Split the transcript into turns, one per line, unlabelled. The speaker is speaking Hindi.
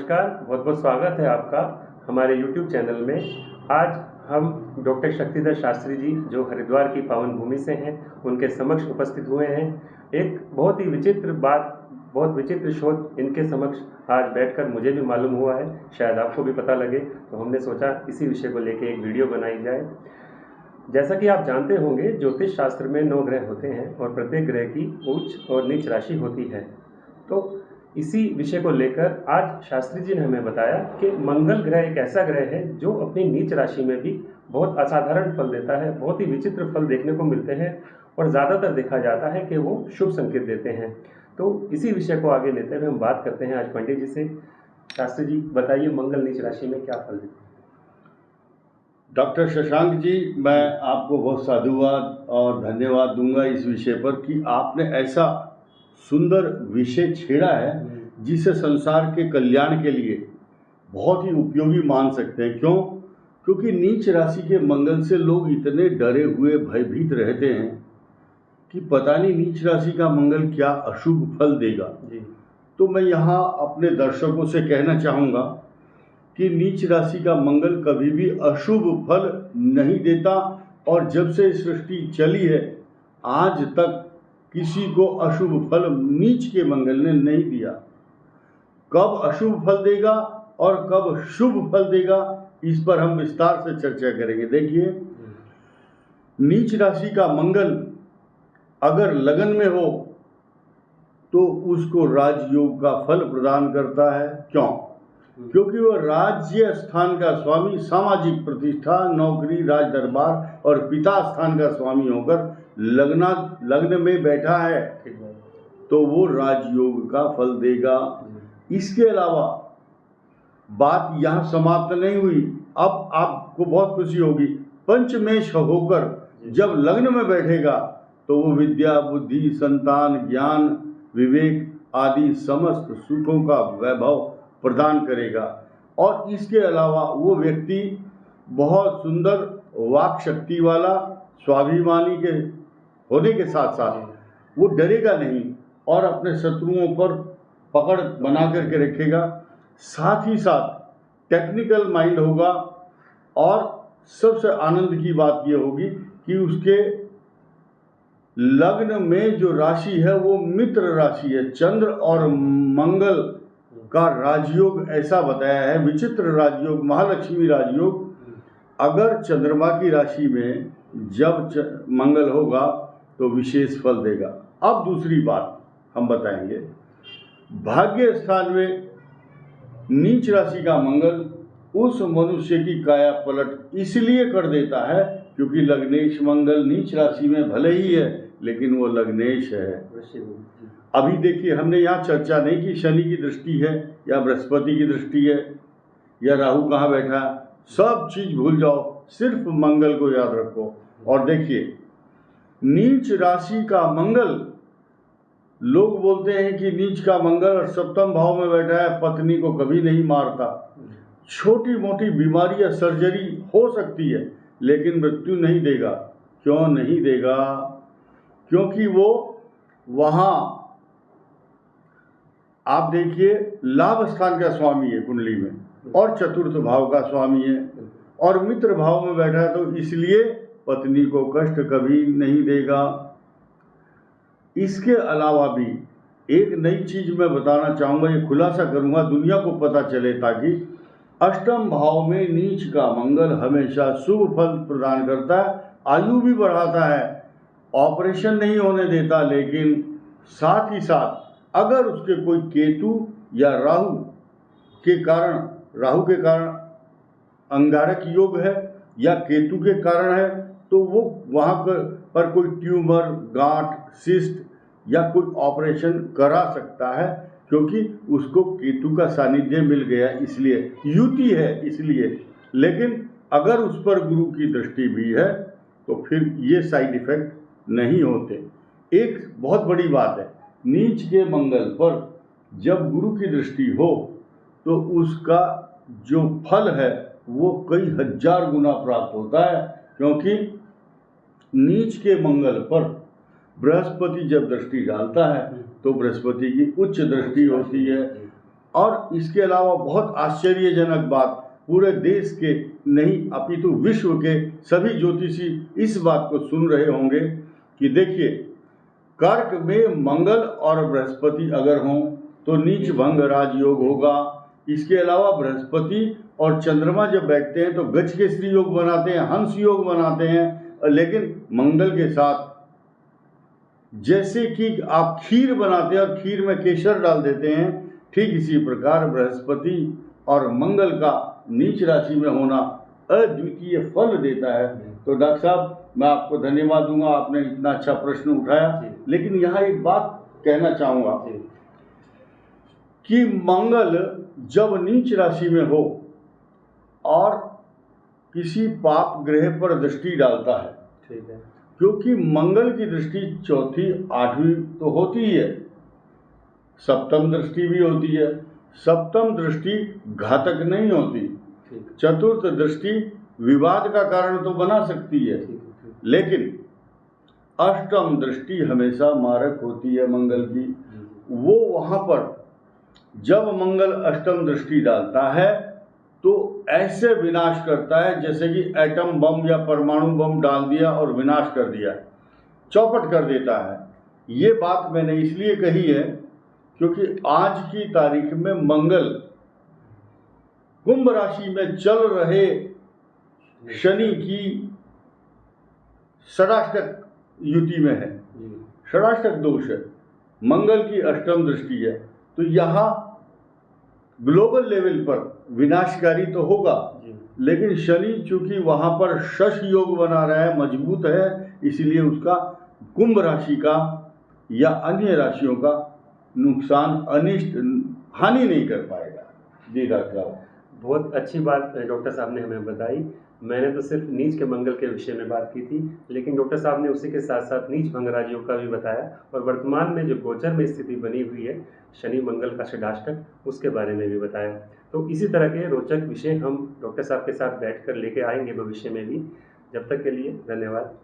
नमस्कार, बहुत बहुत स्वागत है आपका हमारे YouTube चैनल में। आज हम डॉक्टर शक्तिधर शास्त्री जी जो हरिद्वार की पावन भूमि से हैं, उनके समक्ष उपस्थित हुए हैं। एक बहुत ही विचित्र बात, बहुत विचित्र शोध इनके समक्ष आज बैठकर मुझे भी मालूम हुआ है, शायद आपको भी पता लगे, तो हमने सोचा इसी विषय को लेकर एक वीडियो बनाई जाए। जैसा कि आप जानते होंगे, ज्योतिष शास्त्र में 9 ग्रह होते हैं और प्रत्येक ग्रह की उच्च और नीच राशि होती है। तो इसी विषय को लेकर आज शास्त्री जी ने हमें बताया कि मंगल ग्रह एक ऐसा ग्रह है जो अपनी नीच राशि में भी बहुत असाधारण फल देता है, बहुत ही विचित्र फल देखने को मिलते हैं और ज़्यादातर देखा जाता है कि वो शुभ संकेत देते हैं। तो इसी विषय को आगे लेते हुए हम बात करते हैं आज पंडित जी से। शास्त्री जी बताइए, मंगल नीच राशि में क्या फल देते हैं?
डॉक्टर शशांक जी, मैं आपको बहुत साधुवाद और धन्यवाद दूंगा इस विषय पर कि आपने ऐसा सुंदर विषय छेड़ा है जिसे संसार के कल्याण के लिए बहुत ही उपयोगी मान सकते हैं। क्यों? क्योंकि नीच राशि के मंगल से लोग इतने डरे हुए भयभीत रहते हैं कि पता नहीं नीच राशि का मंगल क्या अशुभ फल देगा। तो मैं यहाँ अपने दर्शकों से कहना चाहूँगा कि नीच राशि का मंगल कभी भी अशुभ फल नहीं देता, और जब से सृष्टि चली है आज तक किसी को अशुभ फल नीच के मंगल ने नहीं दिया। कब अशुभ फल देगा और कब शुभ फल देगा, इस पर हम विस्तार से चर्चा करेंगे। देखिए, नीच राशि का मंगल अगर लगन में हो तो उसको राजयोग का फल प्रदान करता है। क्यों? क्योंकि वह राज्य स्थान का स्वामी, सामाजिक प्रतिष्ठा, नौकरी, राज दरबार और पिता स्थान का स्वामी होकर लग्न में बैठा है, तो वो राजयोग का फल देगा। इसके अलावा बात यहाँ समाप्त नहीं हुई। अब आपको बहुत खुशी होगी, पंचमेश होकर जब लग्न में बैठेगा तो वो विद्या, बुद्धि, संतान, ज्ञान, विवेक आदि समस्त सुखों का वैभव प्रदान करेगा। और इसके अलावा वो व्यक्ति बहुत सुंदर वाक शक्ति वाला, स्वाभिमानी के होने के साथ साथ वो डरेगा नहीं और अपने शत्रुओं पर पकड़ बना करके रखेगा। साथ ही साथ टेक्निकल माइंड होगा, और सबसे आनंद की बात ये होगी कि उसके लग्न में जो राशि है वो मित्र राशि है। चंद्र और मंगल का राजयोग ऐसा बताया है, विचित्र राजयोग, महालक्ष्मी राजयोग। अगर चंद्रमा की राशि में जब मंगल होगा तो विशेष फल देगा। अब दूसरी बात हम बताएंगे, भाग्य स्थान में नीच राशि का मंगल उस मनुष्य की काया पलट इसलिए कर देता है क्योंकि लग्नेश मंगल नीच राशि में भले ही है लेकिन वो लग्नेश है। अभी देखिए, हमने यहाँ चर्चा नहीं की शनि की दृष्टि है या बृहस्पति की दृष्टि है या राहु कहाँ बैठा है, सब चीज भूल जाओ, सिर्फ मंगल को याद रखो। और देखिए, नीच राशि का मंगल, लोग बोलते हैं कि नीच का मंगल सप्तम भाव में बैठा है, पत्नी को कभी नहीं मारता। छोटी मोटी बीमारी या सर्जरी हो सकती है लेकिन मृत्यु नहीं देगा। क्यों नहीं देगा? क्योंकि वो वहां, आप देखिए, लाभ स्थान का स्वामी है कुंडली में और चतुर्थ भाव का स्वामी है और मित्र भाव में बैठा है, तो इसलिए पत्नी को कष्ट कभी नहीं देगा। इसके अलावा भी एक नई चीज मैं बताना चाहूंगा, ये खुलासा करूंगा, दुनिया को पता चले, ताकि अष्टम भाव में नीच का मंगल हमेशा शुभ फल प्रदान करता है, आयु भी बढ़ाता है, ऑपरेशन नहीं होने देता, लेकिन साथ ही साथ अगर उसके कोई केतु या राहु के कारण अंगारक योग है या केतु के कारण है, तो वो वहाँ पर कोई ट्यूमर, गांठ, सिस्ट या कोई ऑपरेशन करा सकता है, क्योंकि उसको केतु का सानिध्य मिल गया, इसलिए युति है इसलिए। लेकिन अगर उस पर गुरु की दृष्टि भी है तो फिर ये साइड इफेक्ट नहीं होते। एक बहुत बड़ी बात है, नीच के मंगल पर जब गुरु की दृष्टि हो तो उसका जो फल है वो कई हजार गुना प्राप्त होता है, क्योंकि नीच के मंगल पर बृहस्पति जब दृष्टि डालता है तो बृहस्पति की उच्च दृष्टि होती है। और इसके अलावा बहुत आश्चर्यजनक बात, पूरे देश के नहीं अपितु विश्व के सभी ज्योतिषी इस बात को सुन रहे होंगे कि देखिए, कर्क में मंगल और बृहस्पति अगर हों तो नीच भंग राजयोग होगा। इसके अलावा बृहस्पति और चंद्रमा जब बैठते हैं तो गज केसरी योग बनाते हैं, हंस योग बनाते हैं। लेकिन मंगल के साथ जैसे कि आप खीर बनाते हैं और खीर में केसर डाल देते हैं, ठीक इसी प्रकार बृहस्पति और मंगल का नीच राशि में होना अद्वितीय फल देता है। तो डॉक्टर साहब, मैं आपको धन्यवाद दूंगा, आपने इतना अच्छा प्रश्न उठाया। लेकिन यहाँ एक बात कहना चाहूँगा कि मंगल जब नीच राशि में हो और किसी पाप ग्रह पर दृष्टि डालता है, ठीक है, क्योंकि मंगल की दृष्टि चौथी आठवीं तो होती ही है, सप्तम दृष्टि भी होती है। सप्तम दृष्टि घातक नहीं होती, चतुर्थ दृष्टि विवाद का कारण तो बना सकती है, लेकिन अष्टम दृष्टि हमेशा मारक होती है मंगल की। वो वहाँ पर जब मंगल अष्टम दृष्टि डालता है तो ऐसे विनाश करता है जैसे कि एटम बम या परमाणु बम डाल दिया और विनाश कर दिया, चौपट कर देता है। ये बात मैंने इसलिए कही है क्योंकि आज की तारीख में मंगल कुंभ राशि में चल रहे शनि की षडाष्टक युति में है, षडाष्टक दोष है, मंगल की अष्टम दृष्टि है। तो यहाँ ग्लोबल लेवल पर विनाशकारी तो होगा, लेकिन शनि चूंकि वहाँ पर शश योग बना रहा है, मजबूत है, इसलिए उसका कुंभ राशि का या अन्य राशियों का नुकसान, अनिष्ट, हानि नहीं कर पाएगा। जी डॉक्टर साहब,
बहुत अच्छी बात डॉक्टर साहब ने हमें बताई। मैंने तो सिर्फ नीच के मंगल के विषय में बात की थी, लेकिन डॉक्टर साहब ने उसी के साथ साथ नीच भंग राजयोग का भी बताया और वर्तमान में जो गोचर में स्थिति बनी हुई है शनि मंगल का षडाष्टक, उसके बारे में भी बताया। तो इसी तरह के रोचक विषय हम डॉक्टर साहब के साथ बैठकर लेके आएंगे भविष्य में भी। जब तक के लिए धन्यवाद।